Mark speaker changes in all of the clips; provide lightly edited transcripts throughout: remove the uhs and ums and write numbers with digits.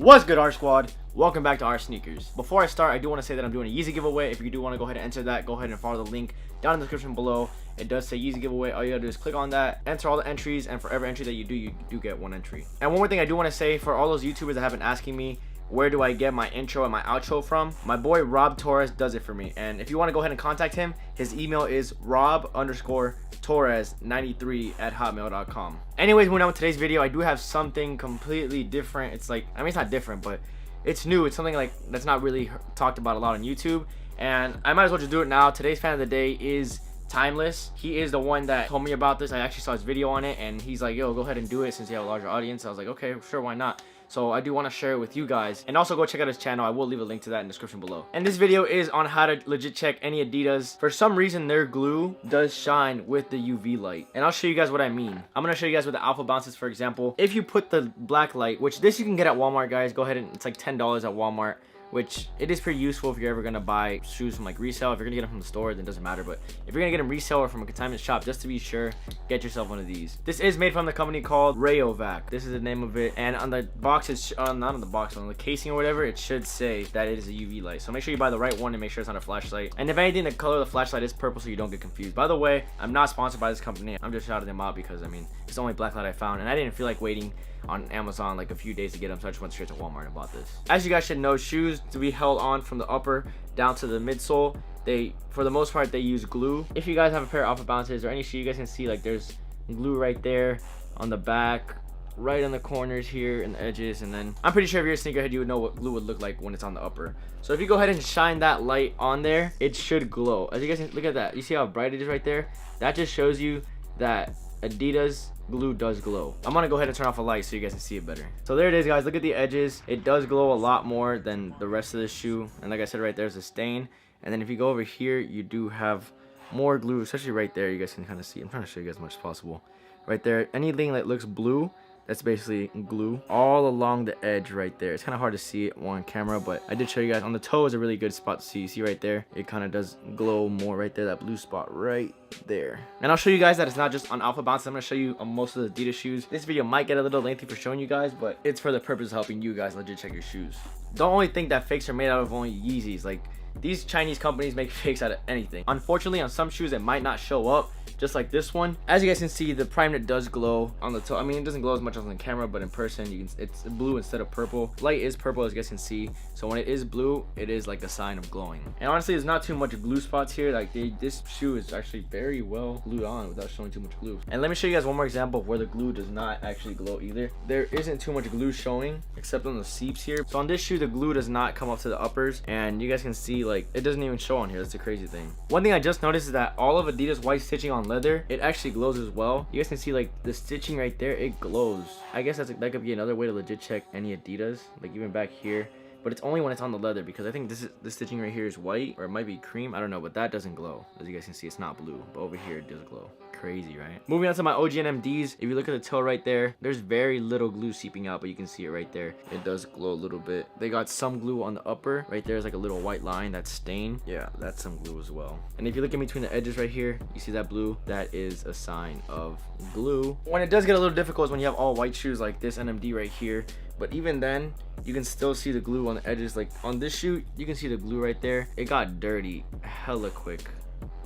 Speaker 1: What's good, R Squad? Welcome back to R Sneakers. Before I start, I do want to say that I'm doing a Yeezy giveaway. If you do want to go ahead and enter that, go ahead and follow the link down in the description below. It does say Yeezy giveaway. All you gotta do is click on that, enter all the entries, and for every entry that you do get one entry. And one more thing I do want to say, for all those YouTubers that have been asking me, where do I get my intro and my outro from? My boy Rob Torres does it for me. And if you want to go ahead and contact him, his email is rob_torres93@hotmail.com. Anyways, moving on with today's video, I do have something completely different. It's like, I mean, it's not different, but it's new. It's something like that's not really talked about a lot on YouTube. And I might as well just do it now. Today's fan of the day is Timeless. He is the one that told me about this. I actually saw his video on it, and he's like, yo, go ahead and do it since you have a larger audience. I was like, okay, sure, why not? So I do want to share it with you guys, and also go check out his channel. I will leave a link to that in the description below. And this video is on how to legit check any Adidas. For some reason, their glue does shine with the UV light, and I'll show you guys what I mean. I'm gonna show you guys with the alpha bounces. For example, if you put the black light, which this you can get at Walmart, guys, go ahead and it's like $10 at Walmart, which it is pretty useful if you're ever gonna buy shoes from like resale. If you're gonna get them from the store, then it doesn't matter, but if you're gonna get them resale or from a consignment shop, just to be sure, get yourself one of these. This is made from the company called Rayovac. This is the name of it, and on the box, it's not on the box, on the casing or whatever, it should say that it is a UV light. So make sure you buy the right one and make sure it's not a flashlight. And if anything, the color of the flashlight is purple, so you don't get confused. By the way, I'm not sponsored by this company. I'm just shouting them out because I mean, it's the only black light I found, and I didn't feel like waiting on Amazon like a few days to get them, so I just went straight to Walmart and bought this. As you guys should know, shoes to be held on from the upper down to the midsole, they, for the most part, they use glue. If you guys have a pair of alpha bounces or any shoe, you guys can see like there's glue right there on the back, right on the corners here and the edges. And then I'm pretty sure if you're a sneakerhead, you would know what glue would look like when it's on the upper. So if you go ahead and shine that light on there, it should glow. As you guys can look at that, you see how bright it is right there? That just shows you that Adidas glue does glow. I'm gonna go ahead and turn off a light so you guys can see it better. So there it is, guys. Look at the edges. It does glow a lot more than the rest of the shoe, and like I said, right there's a stain. And then if you go over here, you do have more glue, especially right there. You guys can kind of see. I'm trying to show you guys as much as possible. Right there, anything that looks blue, that's basically glue all along the edge right there. It's kind of hard to see it on camera, but I did show you guys. On the toe is a really good spot to see. You see right there, it kind of does glow more right there, that blue spot right there. And I'll show you guys that it's not just on alpha bounces. I'm going to show you on most of the Adidas shoes. This video might get a little lengthy for showing you guys, but it's for the purpose of helping you guys legit check your shoes. Don't only think that fakes are made out of only Yeezys. Like, these Chinese companies make fakes out of anything. Unfortunately, on some shoes, it might not show up, just like this one. As you guys can see, the Primeknit does glow on the toe. I mean, it doesn't glow as much as on the camera, but in person, you can, it's blue instead of purple. Light is purple, as you guys can see. So when it is blue, it is like a sign of glowing. And honestly, there's not too much glue spots here. Like, this shoe is actually very well glued on without showing too much glue. And let me show you guys one more example of where the glue does not actually glow either. There isn't too much glue showing, except on the seams here. So on this shoe, the glue does not come up to the uppers, and you guys can see, like, it doesn't even show on here. That's the crazy thing. One thing I just noticed is that all of Adidas white stitching on leather, it actually glows as well. You guys can see like the stitching right there, it glows. I guess that could be another way to legit check any Adidas, like even back here. But it's only when it's on the leather, because I think this stitching right here is white, or it might be cream, I don't know, but that doesn't glow. As you guys can see, it's not blue, but over here it does glow. Crazy, right? Moving on to my OG NMDs, if you look at the toe right there, there's very little glue seeping out, but you can see it right there. It does glow a little bit. They got some glue on the upper. Right there is like a little white line that's stained. Yeah, that's some glue as well. And if you look in between the edges right here, you see that blue? That is a sign of glue. When it does get a little difficult is when you have all white shoes like this NMD right here. But even then, you can still see the glue on the edges. Like on this shoe, you can see the glue right there. It got dirty hella quick,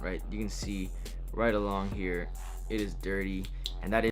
Speaker 1: right? You can see right along here, it is dirty, and that is